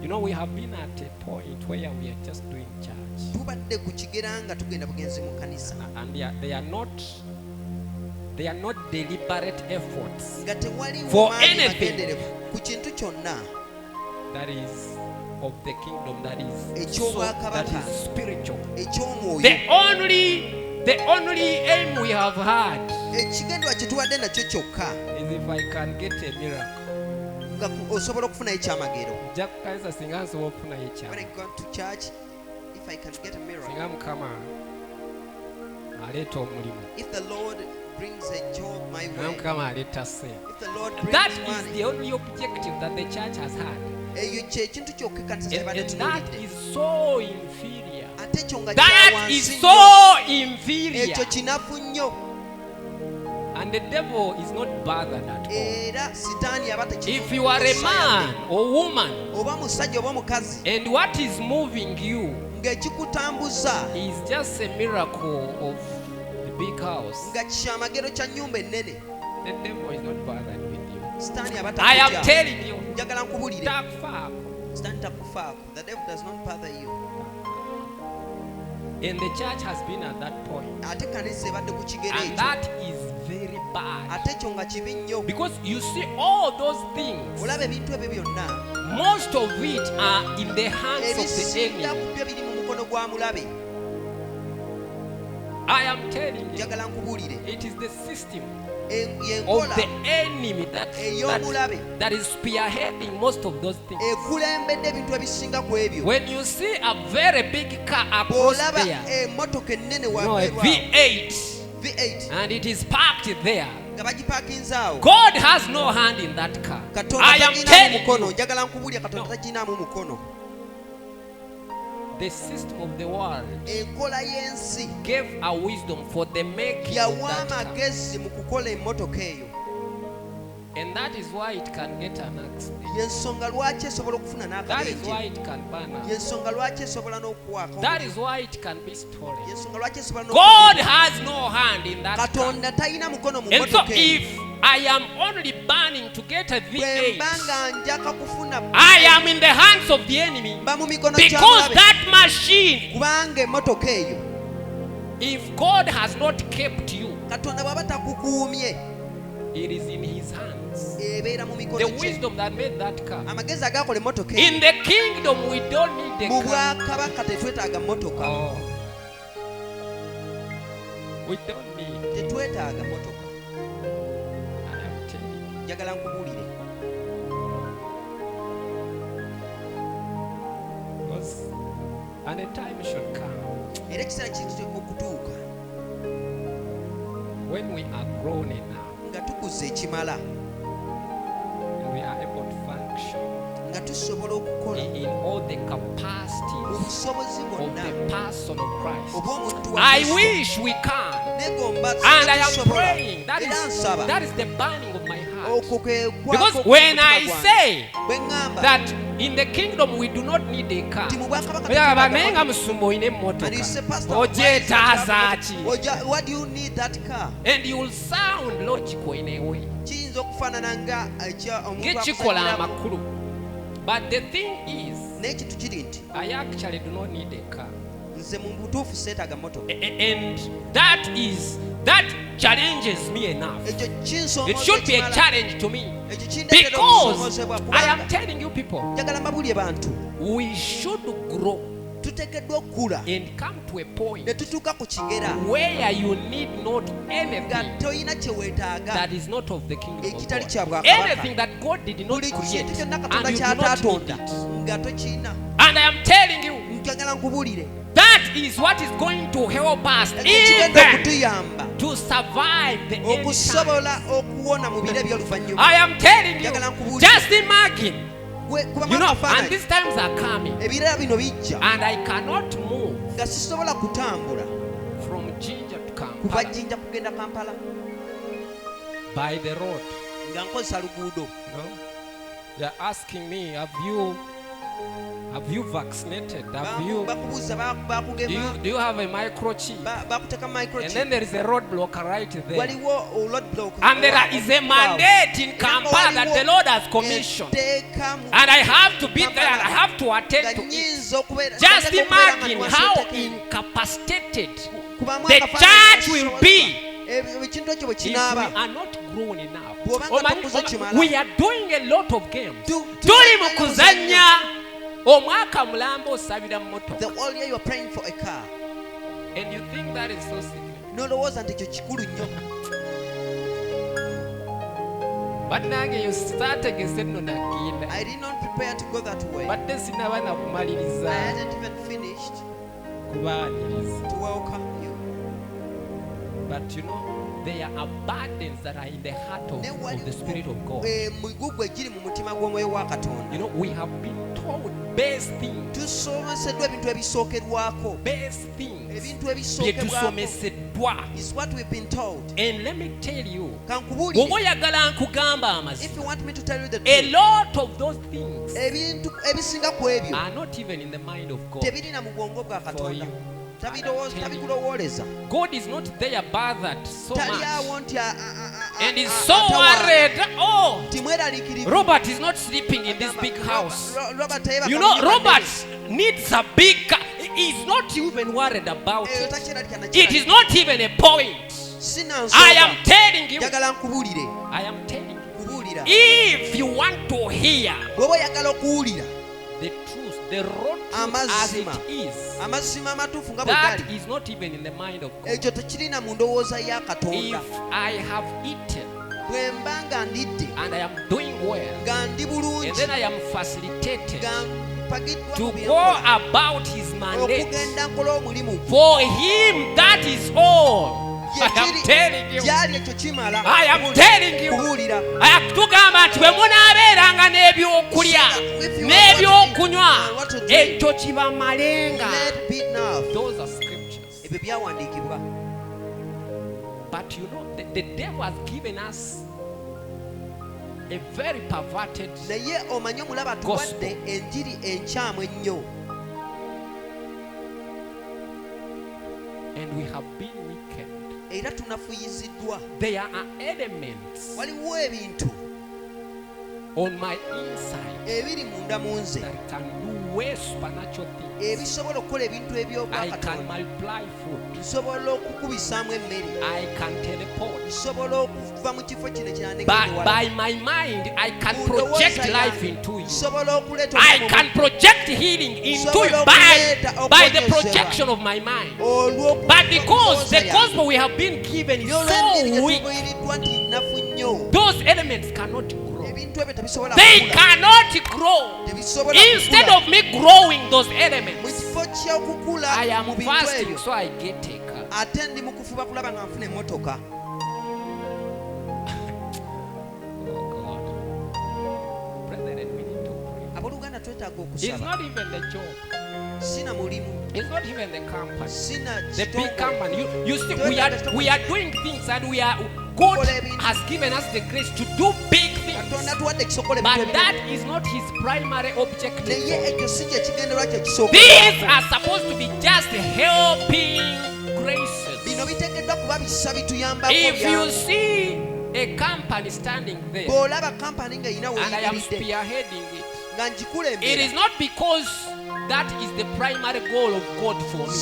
You know, we have been at a point where we are just doing church. And they are not deliberate efforts for anything that is of the kingdom, that is spiritual. The only aim we have had is if I can get a miracle. When I go to church, if I can get a miracle, if the Lord brings a job my way, if the Lord brings that money, is the only objective that the church has had. And that is so inferior. That is so inferior. And the devil is not bothered at all. If you are a man or woman and what is moving you is just a miracle of a big house, the devil is not bothered with you. I am telling you, the devil does not bother you. And the church has been at that point. And that is very bad. Because you see all those things, most of it are in the hands of the enemy. I am telling you, it is the system of the enemy that is spearheading most of those things. When you see a very big car across there, a V8, and it is parked there, God has no hand in that car. I am telling you. The system of the world gave a wisdom for the making of that car. And that is why it can get an accident. That is why it can burn out. That is why it can be stolen. God has no hand in that car. And so if I am only burning to get a V8, I am in the hands of the enemy, because that machine, if God has not kept you, it is in his hands. The wisdom that made that car. In the kingdom we don't need a car. Oh. We don't need. I am telling you. Because and a time should come when we are grown enough and we are able to function in all the capacities of the person of Christ. I wish we can. And I am praying. That is the burning of my heart. Because when I say that in the kingdom we do not need a car, what do you need that car? And you will sound logical in a way. But the thing is, I actually do not need a car. And that challenges me enough. It should be a challenge to me. Because I am telling you people, we should grow and come to a point where you need not anything that is not of the kingdom of God. Anything that God did not create, and you do not need it. And I am telling you, that is what is going to help us even to survive the end times. I am telling you, just imagine. You know, and these times are coming, and I cannot move from Jinja to Kampala by the road. No? They're asking me, have you vaccinated? Do you have a microchip? And then there is a roadblock right there. And there is a mandate in Kampala that the Lord has commissioned. And I have to be there. I have to attend to it. Just imagine how incapacitated the church will be if we are not grown enough. We are doing a lot of games. Tuli mu kuzanya omwaka mulamba osabira moto. The whole year you are praying for a car. And you think that is so significant. Nolowooza nti ekyo kikulu nnyo. Bannange you started nno nagenda. I did not prepare to go that way. Badde sinaba na kumaliriza. I hadn't even finished kubaaniriza. to welcome you. But you know, there are burdens that are in the heart of the Spirit of God. You know, we have been told base things. Base things. Is what we've been told. And let me tell you, if you want me to tell you the truth, a lot of those things are not even in the mind of God for you. God is not there bothered so much and is so worried. Oh, Robert is not sleeping in this big house. You know, Robert needs a big car. He's not even worried about it. It is not even a point. I am telling you, if you want to hear the truth, the road as it is, that is not even in the mind of God. If I have eaten and I am doing well, and then I am facilitated to go about his mandate, for him that is all. I am telling you. I am telling you. Tugamba nti bwe munaabeeranga n'ebyokulya n'ebyokunywa ekyo kibamalenga. Those are scriptures. But you know, the devil has given us a very perverted gospel. And we have been wicked. There are elements on my inside that can do way supernatural things. I can multiply food. I can teleport. By my mind, I can project life into you. I can project healing into you by the projection of my mind. But because the gospel we have been given is so weak, those elements cannot grow. They cannot grow. Instead of me growing those elements, I am fasting so I get a car. It's not even the job. It's not even the company. The big company. You see, we are doing things and God has given us the grace to do big things. But that is not his primary objective. These are supposed to be just helping graces. If you see a company standing there and I am spearheading it, it is not because that is the primary goal of God for me. No.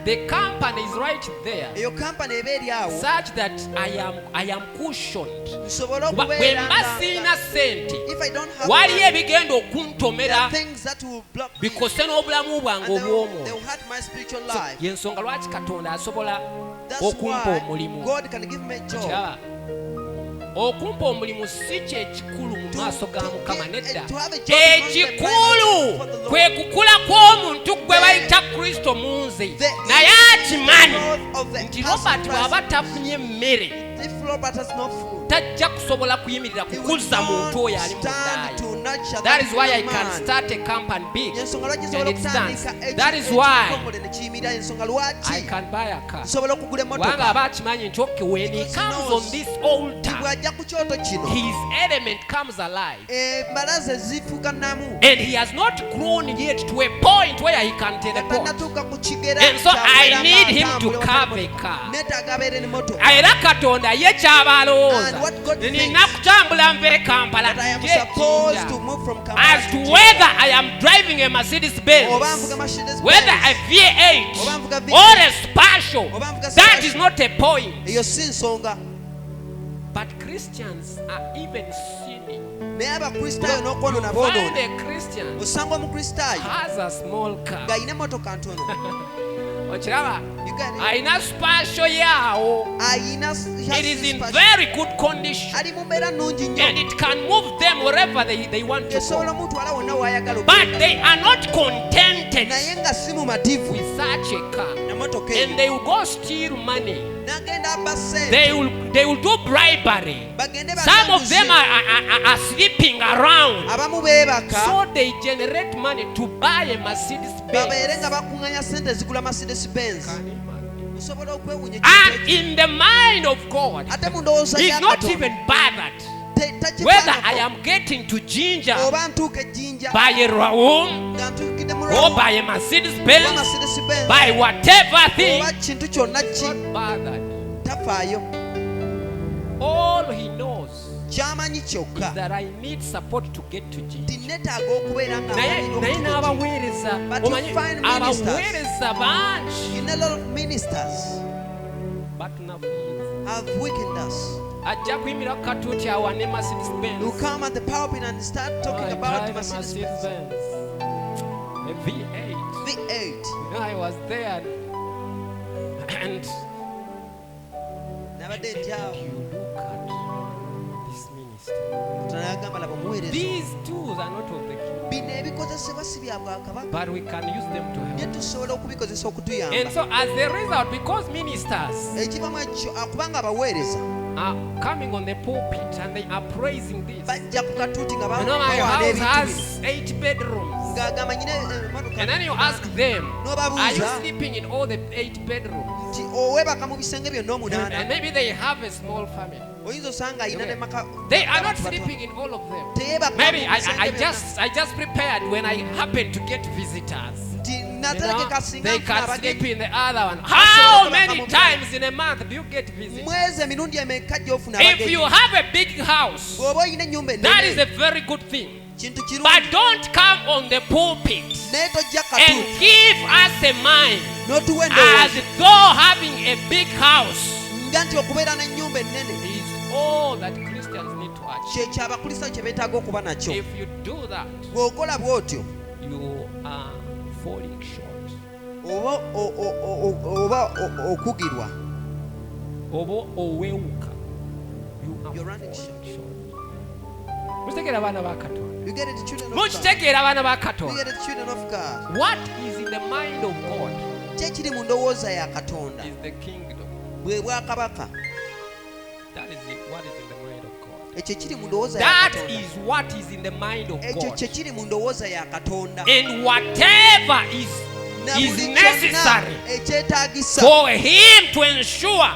The company is right there such that I am cushioned. If I don't have because they will hurt my spiritual life. That's why God can give me a job. Okumpa omulimu si kyekikulu mu maaso ga Mukama nedda. Ekikulu kwe kukula kw'omuntu gwe bayita Kristo mu nze. Naye akimanyi nti Robert bw'aba tafunye mmere tajja kusobola kuyimirira kukuza muntu oyo ali mu ddaayo. That is why I can start a company big and it stands. That is why I can buy a car. Wanga aba akimanyi nti okay, when he comes on this altar, his element comes alive. And he has not grown yet to a point where he can teleport. And so I need him to carve a car. Era Katonda ye kyabalowooza nina kutambula nve Kampala ng'ejjinja move from as to whether I am driving a Mercedes Benz, whether a V8 or a Special, that is not a point. But Christians are even sinning. You find a Christian has a small car. Aina Special yawo. It is in very good condition, and it can move them wherever they want to go. But they are not contented with such a car, and they will go steal money. They will do bribery. Some of them are sleeping around, so they generate money to buy a Mercedes Benz. And in the mind of God, He's not even bothered whether I am getting to Ginger by a Raum or by a Mercedes Benz, by whatever thing. Not bothered. All He knows is that I need support to get to Jesus. But have weakened us. You come at the pulpit and start talking about Mercedes Benz. A V8. V8. I was there, and you look at this minister. These tools are not of the kingdom, but we can use them to help. And so as a result, because ministers are coming on the pulpit and they are praising this, my house has 8 bedrooms. And then you ask them, are you sleeping in all the 8 bedrooms? And maybe they have a small family. They are not sleeping in all of them. Maybe I just prepared when I happen to get visitors. They can sleep in the other one. How many times in a month do you get visitors? If you have a big house, that is a very good thing. But don't come on the pulpit and give us a mind as though having a big house is all that Christians need to achieve. If you do that, you are falling short. You're running short. You get it, children of God. You get it, children of God. What is in the mind of God is the kingdom. That is what is in the mind of God. That is what is in the mind of God. And whatever is necessary for Him to ensure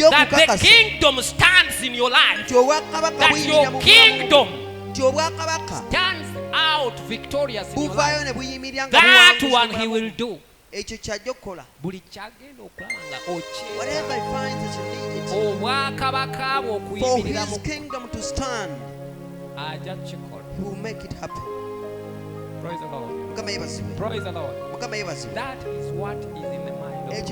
that the kingdom stands in your life, that your kingdom stands out victorious in your life, that one He will do. Whatever He finds that you need it for His kingdom to stand, He will make it happen. Praise the Lord. Praise the Lord. That is what is in the mind of God.